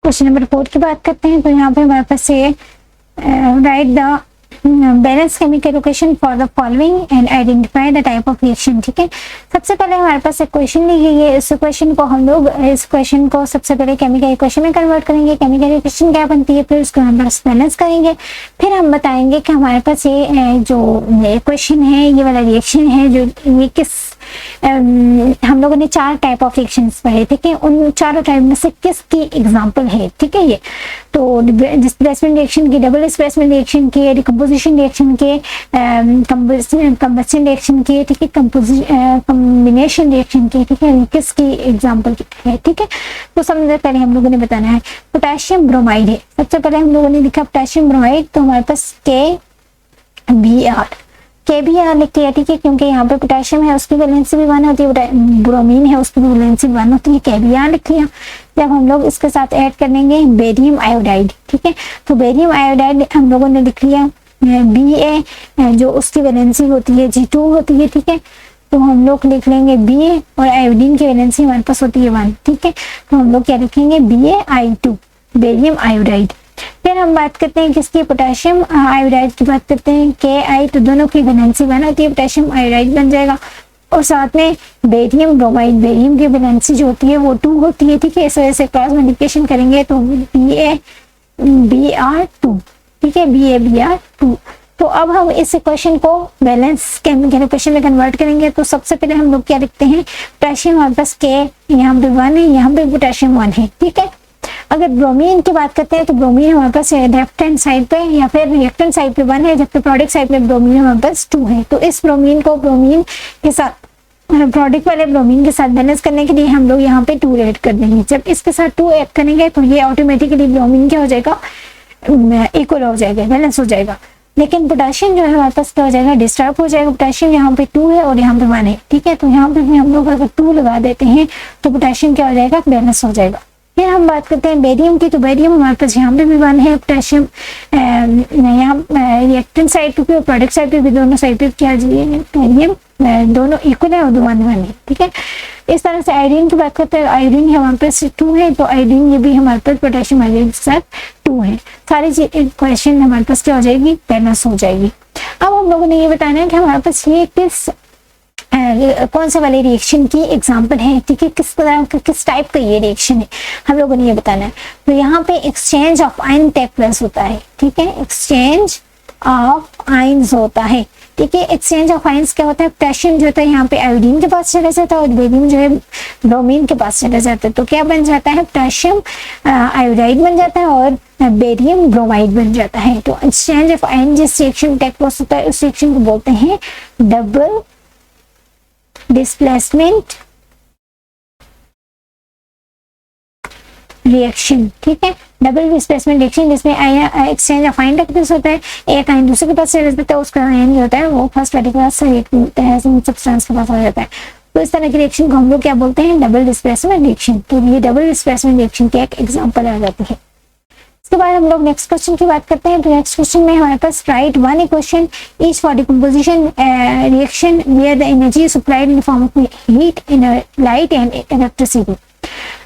Question number 4 की बात करते हैं। तो यहाँ पे हमारे पास ये right the balance chemical equation for the following and identify the type of reaction. ठीक है, सबसे पहले हमारे पास एक क्वेश्चन दी गई है। इस क्वेश्चन को हम लोग सबसे पहले केमिकल इक्वेशन में कन्वर्ट करेंगे। केमिकल इक्वेशन क्या बनती है, फिर उसको हम बैलेंस करेंगे, फिर हम बताएंगे कि हमारे पास ये जो इक्वेशन है, ये वाला रिएक्शन है जो ये किस हम लोगों ने 4 टाइप ऑफ रिएक्शंस पढ़े। ठीक है, उन चारों टाइप में से किसकी एग्जांपल है। ठीक है, ये तो डिस्प्लेसमेंट रिएक्शन की, डबल डिस्प्लेसमेंट रिएक्शन की, डिकम्पोजिशन रिएक्शन के, कंबशन रिएक्शन की, ठीक है, कॉम्बिनेशन रिएक्शन की। ठीक है, किसकी एग्जांपल है। ठीक है, तो सबसे पहले हम लोगों ने बताना है पोटेशियम ब्रोमाइड है। सबसे पहले हम लोगों ने लिखा पोटेशियम ब्रोमाइड, तो हमारे पास KBr लिख दिया। ठीक है, क्योंकि यहाँ पे पोटेशियम है उसकी वैलेंसी भी 1 होती है, ब्रोमीन है उसकी वैलेंसी 1 होती है, KBr लिख लिया। जब हम लोग इसके साथ ऐड कर लेंगे बेरियम आयोडाइड। ठीक है, तो बेरियम आयोडाइड हम लोगों ने लिख लिया Ba, जो उसकी वैलेंसी होती है G2 होती है। ठीक है, तो हम लोग लिख लेंगे Ba और आयोडीन की वैलेंसी हमारे पास होती है 1। ठीक है, तो हम लोग क्या लिखेंगे BaI2 बेरियम आयोडाइड। फिर हम बात करते हैं किसकी, पोटेशियम आयोडाइड की बात करते हैं Ki, तो दोनों की वैलेंसी 1 होती है, पोटेशियम आयोडाइड बन जाएगा। और साथ में बेरियम ब्रोमाइड, बेरियम की वैलेंसी जो होती है वो 2 होती है। ठीक है, इस वजह से क्रॉस मल्टीप्लिकेशन करेंगे तो BaBr2। ठीक है, BaBr2। तो अब हम इस इक्वेशन को बैलेंस केमिकल इक्वेशन में कन्वर्ट करेंगे। तो सबसे पहले हम लोग क्या लिखते हैं, पोटेशियम हमारे पास K यहाँ पे 1 है, यहाँ पे पोटेशियम 1 है। ठीक है, अगर ब्रोमीन की बात करते हैं तो ब्रोमीन हमारे पास लेफ्ट हैंड साइड पे या फिर रिएक्टेंट साइड पे 1 है, जबकि प्रोडक्ट साइड पे ब्रोमीन हमारे पास 2 है। तो इस ब्रोमीन को ब्रोमीन के साथ, प्रोडक्ट वाले ब्रोमीन के साथ बैलेंस करने के लिए हम लोग यहाँ पे 2 ऐड कर देंगे। जब इसके साथ 2 ऐड करेंगे तो ये ऑटोमेटिकली ब्रोमीन क्या हो जाएगा, इक्वल हो जाएगा, बैलेंस हो जाएगा। लेकिन पोटेशियम जो है हमारे पास क्या हो जाएगा, डिस्टर्ब हो जाएगा। पोटेशियम यहाँ पे 2 है और यहाँ पे 1 है। ठीक है, तो यहाँ पे भी हम लोग अगर 2 लगा देते हैं तो पोटेशियम क्या हो जाएगा, बैलेंस हो जाएगा। फिर हम बात करते हैं बेरियम की, तो बेरियम हमारे पास यहाँ पे भी 1 है, पोटेशियम यहाँ रिएक्टेंट साइड पे और प्रोडक्ट साइड पे भी, दोनों साइड पे क्या बेरियम दोनों इक्वल है और 1 है। ठीक है, इस तरह से आयोडीन की बात करते हैं, आयोडीन हमारे पास 2 है, तो आयोडीन ये भी हमारे पास पोटेशियम आयोडीन के साथ 2 है। सारी इक्वेशन हमारे पास क्या हो जाएगी, बैलेंस हो जाएगी। अब हम लोगों ने ये बताना है कि हमारे पास ये कौन से वाले रिएक्शन की एग्जांपल है। ठीक है, किस टाइप का ये रिएक्शन है हम लोगों ने ये बताना है। तो यहाँ पे exchange of ion take place होता है। ठीक है, एक्सचेंज ऑफ आयन्स होता है। ठीक है, एक्सचेंज ऑफ आयन्स क्या होता है, पोटेशियम जो होता है यहाँ पे आयोडीन के पास चला जाता है और बेरियम जो है ब्रोमीन के पास चला जाता है। तो क्या बन जाता है, पोटेशियम आयोडाइड बन जाता है और बेरियम ब्रोमाइड बन जाता है। तो एक्सचेंज ऑफ आयन जिस रिएक्शन टेक प्लेस होता है उस रिएक्शन को बोलते हैं डबल डिस्प्लेसमेंट रिएक्शन। ठीक है, डबल डिस्प्लेसमेंट रिएक्शन जिसमें exchange of ion take place होता है, एक आयन दूसरे के पास चला जाता है, उसका आयन जो होता है वो फर्स्ट वाले के पास सब्सटेंस के पास आ जाता है। तो इस तरह की रिएक्शन को हम लोग क्या बोलते हैं, डबल डिस्प्लेसमेंट रिएक्शन। तो ये डबल डिस्प्लेसमेंट रिएक्शन की एक एग्जांपल आ जाती है। इसके बाद हम लोग नेक्स्ट क्वेश्चन की बात करते हैं। तो नेक्स्ट क्वेश्चन में हमारे पास write 1 equation is for decomposition reaction where the energy supplied in the form of heat, light and electricity.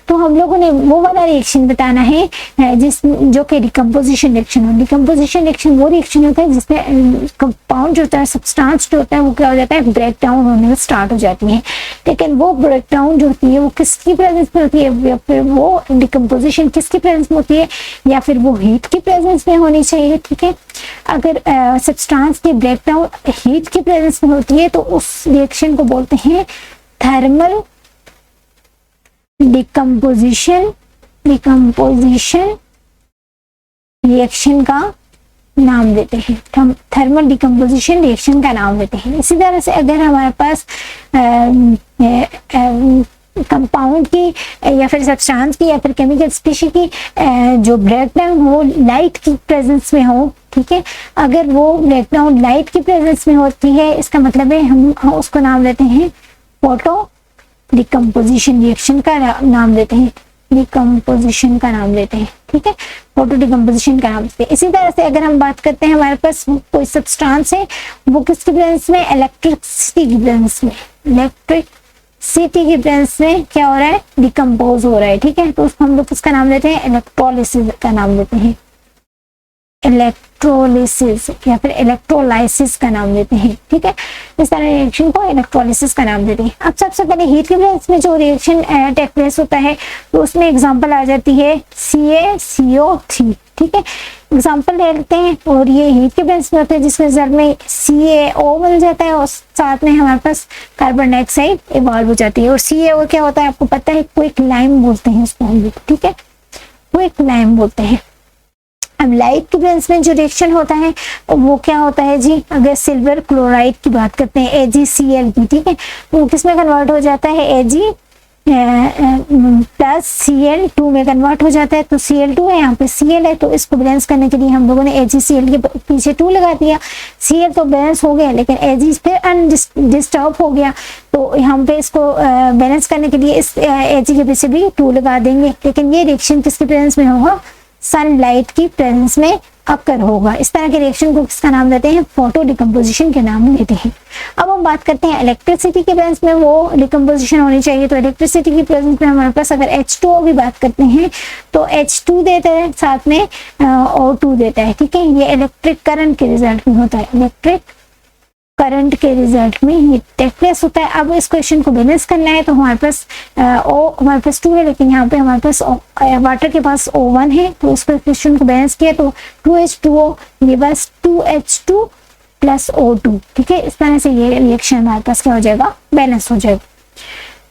तो हम लोगों ने वो वाला रिएक्शन बताना है जो कि डिकम्पोजिशन रिएक्शन हो। डिकम्पोजिशन रिएक्शन वो रिएक्शन होता है जिसमें कंपाउंड जो होता है, सब्सटेंस जो होता है वो क्या हो जाता है, ब्रेक डाउन होने में स्टार्ट हो जाती है। लेकिन वो ब्रेक डाउन जो होती है वो किसकी प्रेजेंस में होती है, या फिर वो डिकम्पोजिशन किसकी प्रेजेंस में होती है, या फिर वो हीट की प्रेजेंस में होनी चाहिए। ठीक है, अगर सब्सटेंस की ब्रेक डाउन हीट की प्रेजेंस में होती है तो उस रिएक्शन को बोलते हैं थर्मल डिकम्पोजिशन रिएक्शन का नाम देते हैं, थर्मल डिकम्पोजिशन रिएक्शन का नाम देते हैं। इसी तरह से अगर हमारे पास कंपाउंड की या फिर सब्सटेंस की या फिर केमिकल स्पीशीज की जो ब्रेकडाउन हो लाइट की प्रेजेंस में हो। ठीक है, अगर वो ब्रेकडाउन लाइट की प्रेजेंस में होती है इसका मतलब है हम उसको नाम देते हैं फोटो डिकम्पोजिशन रिएक्शन का नाम देते हैं, डिकम्पोजिशन का नाम देते हैं। ठीक है, फोटो डिकम्पोजिशन का नाम देते हैं। इसी तरह से अगर हम बात करते हैं हमारे पास कोई सब्सटेंस है वो किसकी प्रेजेंस में, इलेक्ट्रिसिटी की प्रेजेंस में, इलेक्ट्रिक Ct के प्रेजेंस में क्या हो रहा है, डिकम्पोज हो रहा है, ठीक है। तो उसको हम लोग किसका नाम देते हैं, इलेक्ट्रोलिसिस का नाम देते हैं, इलेक्ट्रोलिसिस या फिर इलेक्ट्रोलाइसिस का नाम देते हैं, ठीक है। इस तरह रिएक्शन को इलेक्ट्रोलिसिस का नाम देते हैं। अब सबसे पहले हीट के प्रेजेंस में जो रिएक्शन टेक प्लेस होता है तो उसमें एग्जांपल आ जाती है CaCO3, ठीक है, एग्जांपल ले लेते हैं। और ये हीट के प्रेजेंस में होता है जिसके रिजल्ट में CaO मिल जाता है और साथ में हमारे पास कार्बन डाइऑक्साइड इवॉल्व हो जाती है। और CaO क्या होता है आपको पता है, क्विक लाइम बोलते हैं उसको हम लोग, ठीक है, क्विक लाइम बोलते हैं। अब लाइट के प्रेजेंस में जो रिएक्शन होता है वो क्या होता है जी, अगर सिल्वर क्लोराइड की बात करते हैं AgCl की, ठीक है, तो किस में कन्वर्ट हो जाता है, Ag प्लस Cl2 में कन्वर्ट हो जाता है। तो Cl2 है, यहाँ पे Cl है, तो इसको बैलेंस करने के लिए हम लोगों ने AgCl के पीछे 2 लगा दिया। Cl तो बैलेंस हो गया लेकिन Ag फिर अनडिस्टर्ब हो गया, तो यहाँ पे इसको बैलेंस करने के लिए इस Ag के पीछे भी 2 लगा देंगे। लेकिन ये रिएक्शन किसके प्रेजेंस में होगा, सनलाइट की प्रेजेंस में अकर होगा। इस तरह के रिएक्शन को किसका नाम देते हैं, फोटो डिकम्पोजिशन के नाम देते हैं। अब हम बात करते हैं इलेक्ट्रिसिटी के प्रेजेंस में वो डिकम्पोजिशन होनी चाहिए। तो इलेक्ट्रिसिटी की प्रेजेंस में हमारे पास अगर H2O की बात करते हैं तो H2 देता है, साथ में O2 देता है, ठीक है। ये इलेक्ट्रिक करंट के रिजल्ट में होता है, इलेक्ट्रिक करंट के रिजल्ट में ये टेक प्लेस होता है। अब इस क्वेश्चन को बैलेंस करना है तो हमारे पास हमारे पास 2 है, लेकिन यहाँ पे हमारे पास वाटर के पास O1 है, तो इस क्वेश्चन को बैलेंस किया तो 2H2O, ये बस 2H2 प्लस O2, ठीक है। इस तरह से ये रिएक्शन हमारे पास क्या हो जाएगा, बैलेंस हो जाएगा।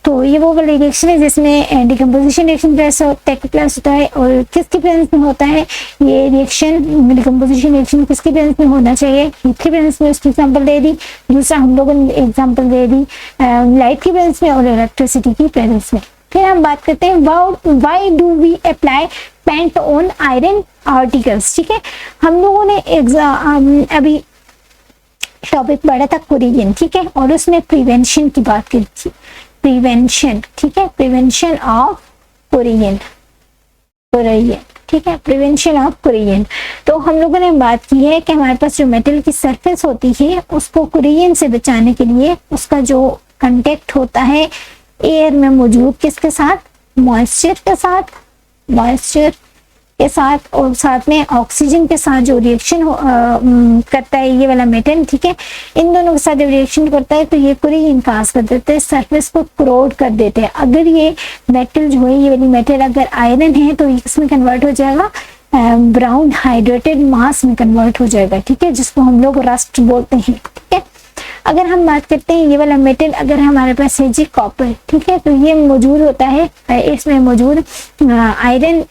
तो ये वो वाला रिएक्शन है जिसमें decomposition reaction plus take plus होता है। और किसके प्रेजेंस में होता है ये रिएक्शन, डिकम्पोजिशन रिएक्शन किसके प्रेजेंस में होना चाहिए, हीट के प्रेजेंस में, उसकी एग्जांपल दे दी। दूसरा हम लोगों ने एग्जांपल दे दी लाइट की प्रेजेंस में और इलेक्ट्रिसिटी की प्रेजेंस में। फिर हम बात करते हैं why do we apply paint on iron articles, ठीक है। हम लोगों ने अभी टॉपिक पढ़ा था कुरियन, ठीक है, और उसमें प्रिवेंशन की बात की थी, प्रिवेंशन, ठीक है, प्रिवेंशन ऑफ कुरियन, ठीक है, प्रिवेंशन ऑफ कुरियन। तो हम लोगों ने बात की है कि हमारे पास जो मेटल की सरफेस होती है उसको कुरियन से बचाने के लिए उसका जो कांटेक्ट होता है एयर में मौजूद किसके साथ, मॉइस्चर के साथ, मॉइस्चर के साथ और साथ में ऑक्सीजन के साथ जो रिएक्शन करता है ये वाला मेटल, ठीक है, इन दोनों के साथ जब रिएक्शन करता है तो ये कुरियन काज कर देते हैं, सरफेस को क्रोड कर देते हैं। अगर ये मेटल जो है, ये वाली मेटल अगर आयरन है तो ये किसमें कन्वर्ट हो जाएगा, ब्राउन हाइड्रेटेड मास में कन्वर्ट हो जाएगा, ठीक है, जिसको हम लोग रस्ट बोलते हैं, ठीक है। अगर हम बात करते हैं ये वाला मेटल अगर हमारे पास है जी कॉपर, ठीक है, तो ये मौजूद होता है इसमें मौजूद आयरन,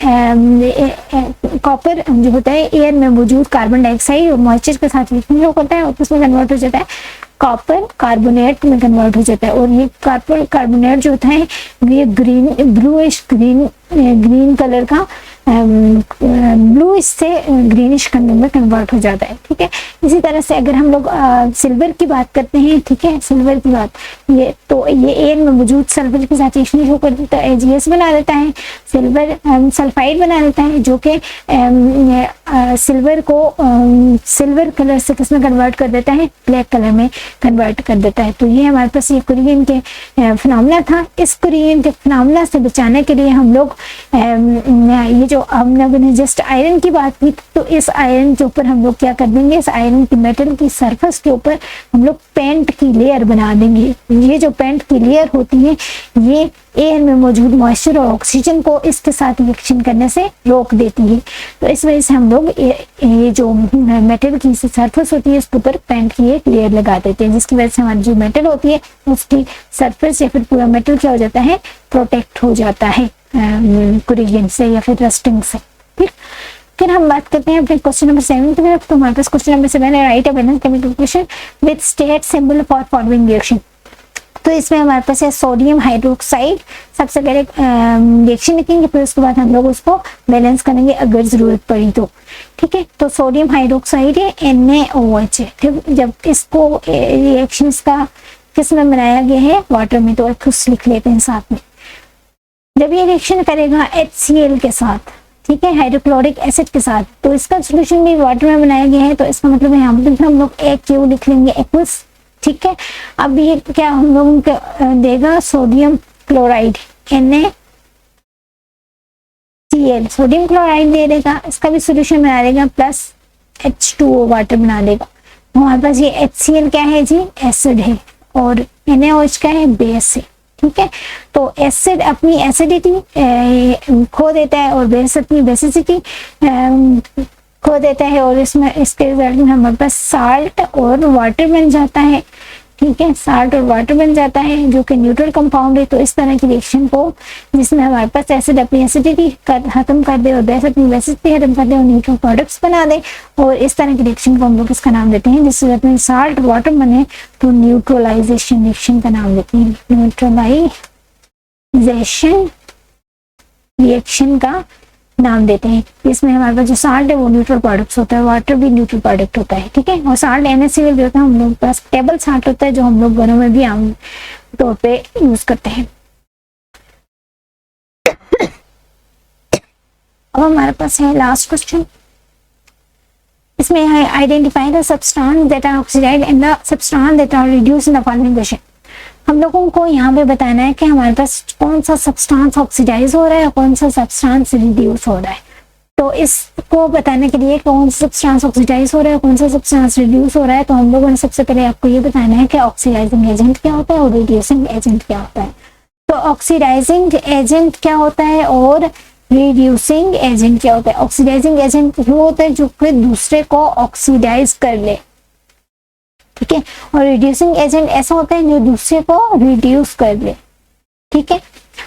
कॉपर जो होता है एयर में मौजूद कार्बन डाइऑक्साइड और मॉइस्चर के साथ रिएक्शन होता है और उसमें कन्वर्ट हो जाता है कॉपर कार्बोनेट में कन्वर्ट हो जाता है। और ये कॉपर कार्बोनेट जो होता है ये ग्रीन ब्लूइश ग्रीन कलर का ब्लू से ग्रीनिश कलर में कन्वर्ट हो जाता है, ठीक है। इसी तरह से अगर हम लोग सिल्वर की बात करते हैं, ठीक है, सिल्वर की बात, ये तो ये एयर में मौजूद सल्फर के साथ रिएक्शन हो कर देता है, AgS बना देता है, सिल्वर सल्फाइड बना देता है जो कि सिल्वर को सिल्वर कलर से किसमें कन्वर्ट कर देता है, ब्लैक कलर में कन्वर्ट कर देता है। तो ये हमारे पास ये कुरियन के फिनोमेना था। इस कुरियन के फिनोमेना से बचाने के लिए हम लोग ये जो हम लोगों ने जस्ट आयरन की बात की, तो इस आयरन के ऊपर हम लोग क्या कर देंगे, इस आयरन की मेटल की सरफेस के ऊपर हम लोग पेंट की लेयर बना देंगे। ये जो पेंट की लेयर होती है ये एयर में मौजूद मॉइस्चर और ऑक्सीजन को इसके साथ रिएक्शन करने से रोक देती है। तो इस वजह से हम लोग ये जो मेटल की सरफेस होती है उसके ऊपर पेंट की एक लेयर लगा देते हैं, जिसकी वजह से हमारी जो मेटल होती है उसकी सरफेस या फिर पूरा मेटल क्या हो जाता है, प्रोटेक्ट हो जाता है कुरियन से या फिर रस्टिंग से, ठीक। फिर हम बात करते हैं अपने क्वेश्चन नंबर 7 की तरफ। तो हमारे पास क्वेश्चन नंबर 7 है right a balance chemical equation with state symbol for following reaction. तो इसमें हमारे पास है सोडियम हाइड्रोक्साइड, सबसे पहले रिएक्शन लिखेंगे फिर उसके बाद हम लोग उसको बैलेंस करेंगे अगर जरूरत पड़ी तो, ठीक है। तो सोडियम हाइड्रोक्साइड है NaOH है, ठीक। जब इसको रिएक्शन का किस में बनाया गया है, वाटर में, तो खुद लिख लेते हैं साथ में। जब ये रिएक्शन करेगा HCl के साथ, ठीक है, हाइड्रोक्लोरिक एसिड के साथ, तो इसका सोल्यूशन भी वाटर में बनाया गया है, तो इसका मतलब यहाँ पर हम लोग AQ लिख लेंगे एक्वस, ठीक है। अब ये क्या हम लोगों को देगा, sodium chloride NaCl, sodium chloride दे देगा, इसका भी सोल्यूशन बना देगा, प्लस H2O वाटर बना देगा। हमारे पास ये HCl क्या है जी, एसिड है, और NaOH क्या है, बेस है, ठीक है। तो एसिड अपनी एसिडिटी खो देता है और बेस अपनी बेसिसिटी खो देता है, और इसमें इसके रिजल्ट में हमारे पास साल्ट और वाटर बन जाता है, ठीक है। साल्ट और वाटर बन जाता है जो कि न्यूट्रल कंपाउंड है। तो इस तरह की रिएक्शन को, जिसमें हमारे पास एसिड अपनी एसिडिटी खत्म कर दे और बेस अपनी बेसिसिटी खत्म कर दे और न्यूट्रल प्रोडक्ट्स बना दे, और इस तरह की रिएक्शन को हम लोग इसका नाम देते हैं, जिससे अपने साल्ट वाटर बने तो न्यूट्रलाइजेशन रिएक्शन का नाम देते हैं, न्यूट्रलाइजेशन रिएक्शन का नाम देते हैं। इसमें हमारे पास जो साल्ट है वो न्यूट्रल प्रोडक्ट्स होता है, वाटर भी न्यूट्रल प्रोडक्ट होता है, ठीक है। और साल्ट NaCl भी होता है, हम लोग के पास टेबल साल्ट होता है जो हम लोग घरों में भी आम तौर पे यूज करते हैं। अब हमारे पास है लास्ट क्वेश्चन, इसमें है identify the substance that are oxidised and the substance that are reduced in the following question. हम लोगों को यहाँ पे बताना है कि हमारे पास कौन सा सब्सटेंस ऑक्सीडाइज हो रहा है और कौन सा सब्सटेंस रिड्यूस हो रहा है। तो इसको बताने के लिए कौन सा सब्सटेंस ऑक्सीडाइज हो रहा है, कौन सा सब्सटेंस रिड्यूस हो रहा है, तो हम लोगों ने सबसे पहले आपको ये बताना है कि ऑक्सीडाइजिंग एजेंट क्या होता है और रिड्यूसिंग एजेंट क्या होता है। तो ऑक्सीडाइजिंग एजेंट क्या होता है और रिड्यूसिंग एजेंट क्या होता है। ऑक्सीडाइजिंग एजेंट वो होता है जो कि दूसरे को ऑक्सीडाइज कर ले, ठीक है, और रिड्यूसिंग एजेंट ऐसा होता है जो दूसरे को रिड्यूस कर ले, ठीक है,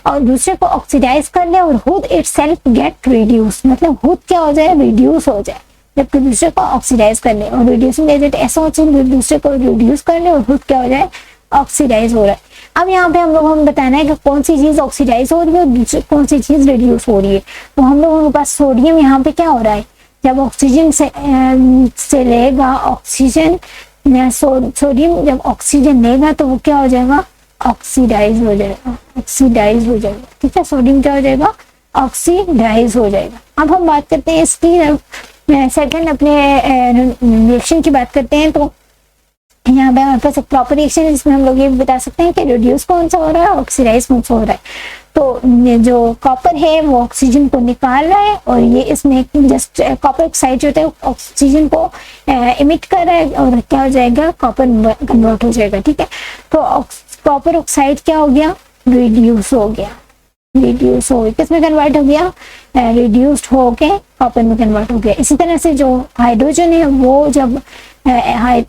और दूसरे को ऑक्सीडाइज कर ले और खुद इटसेल्फ गेट रिड्यूस, मतलब खुद क्या हो जाए, रिड्यूस हो जाए, जबकि दूसरे को ऑक्सीडाइज कर ले। और रिड्यूसिंग एजेंट ऐसा होता है जो दूसरे को रिड्यूस कर ले और खुद क्या हो जाए, ऑक्सीडाइज हो रहा है। अब यहाँ पे हम लोगों को बताना है कि कौन सी चीज ऑक्सीडाइज हो रही है और दूसरी कौन सी चीज रिड्यूस हो रही है। तो हम लोगों के पास सोडियम यहाँ पे क्या हो रहा है, जब ऑक्सीजन से लेगा ऑक्सीजन, सोडियम जब ऑक्सीजन लेगा तो वो क्या हो जाएगा, ऑक्सीडाइज हो जाएगा, ऑक्सीडाइज हो जाएगा, ठीक है। सोडियम क्या हो जाएगा, ऑक्सीडाइज हो जाएगा। अब हम बात करते हैं इसकी सेकंड अपने रिएक्शन की बात करते हैं। तो यहाँ पे हमारे पास एक प्रॉपर रिएक्शन है जिसमें हम लोग ये बता सकते हैं कि रिड्यूस कौन सा हो रहा है, ऑक्सीडाइज कौन सा हो रहा है। तो जो कॉपर है वो ऑक्सीजन को निकाल रहा है और ये इसमें जस्ट कॉपर ऑक्साइड जो होता है ऑक्सीजन को इमिट कर रहा है और क्या हो जाएगा, कॉपर कन्वर्ट हो जाएगा, ठीक है। तो कॉपर ऑक्साइड क्या हो गया, रिड्यूस हो गया, रिड्यूस हो गया, किसमें कन्वर्ट हो गया, रिड्यूस्ड हो के कॉपर में कन्वर्ट हो गया। इसी तरह से जो हाइड्रोजन है वो जब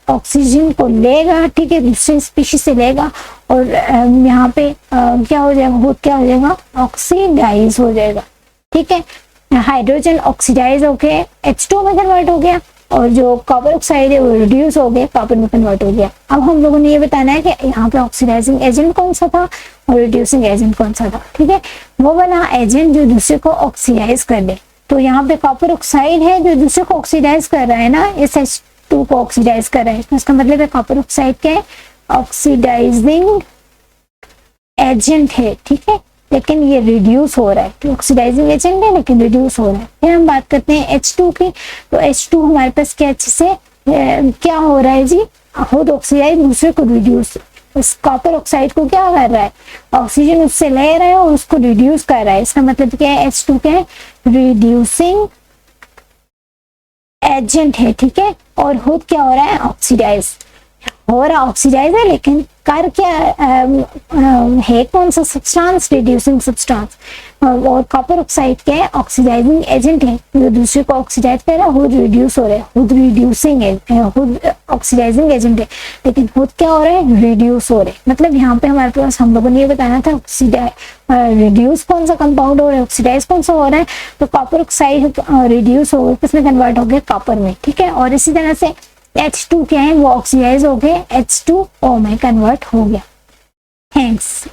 ऑक्सीजन को लेगा, ठीक है, दूसरे स्पीशीज से लेगा और यहाँ पे क्या हो जाएगा, वो क्या हो जाएगा, ऑक्सीडाइज हो जाएगा, ठीक है। हाइड्रोजन ऑक्सीडाइज होके H2 में कन्वर्ट हो गया और जो कॉपर ऑक्साइड है वो रिड्यूस हो गया, कॉपर में कन्वर्ट हो गया। अब हम लोगों ने ये बताना है कि यहाँ पे ऑक्सीडाइजिंग एजेंट कौन सा था और रिड्यूसिंग एजेंट कौन सा था, ठीक है। वो वाला एजेंट जो दूसरे को ऑक्सीडाइज कर दे। तो यहाँ पे कॉपर ऑक्साइड है जो दूसरे को ऑक्सीडाइज कर रहा है ना, इस H2 को ऑक्सीडाइज कर रहा है, इसका मतलब है कॉपर ऑक्साइड क्या है, ऑक्सीडाइजिंग एजेंट है, ठीक है, लेकिन ये रिड्यूस हो रहा है, तो ऑक्सीडाइजिंग एजेंट है लेकिन रिड्यूस हो रहा है। फिर हम बात करते हैं H2 की। तो H2 हमारे पास क्या अच्छे से क्या हो रहा है जी, खुद ऑक्सीडाइज दूसरे को रिड्यूस, उस कॉपर ऑक्साइड को क्या कर रहा है, ऑक्सीजन उससे ले रहा है और उसको रिड्यूस कर रहा है। इसका मतलब क्या है, H2 क्या है, रिड्यूसिंग एजेंट है, ठीक है, और खुद क्या हो रहा है, ऑक्सीडाइज हो रहा, ऑक्सीडाइज है लेकिन कर क्या है, कौन सा सब्सटेंस, रिड्यूसिंग सब्सटेंस। और कॉपर ऑक्साइड क्या है, ऑक्सीडाइजिंग एजेंट है जो दूसरे को ऑक्सीडाइज कर रहा है, खुद रिड्यूस हो रहा है, खुद रिड्यूसिंग है, खुद ऑक्सीडाइजिंग एजेंट है लेकिन खुद क्या हो रहा है, रिड्यूस हो रहा है। मतलब यहाँ पे हमारे पास हम लोगों ने ये बताना था रिड्यूस कौन सा कंपाउंड हो रहा है, ऑक्सीडाइज कौन सा हो रहा है। तो कॉपर ऑक्साइड रिड्यूस हो गया, किसमें कन्वर्ट हो गया, कॉपर में, ठीक है। और इसी तरह से H2 क्या है, वो ऑक्सीडाइज हो गए, H2O में कन्वर्ट हो गया। थैंक्स।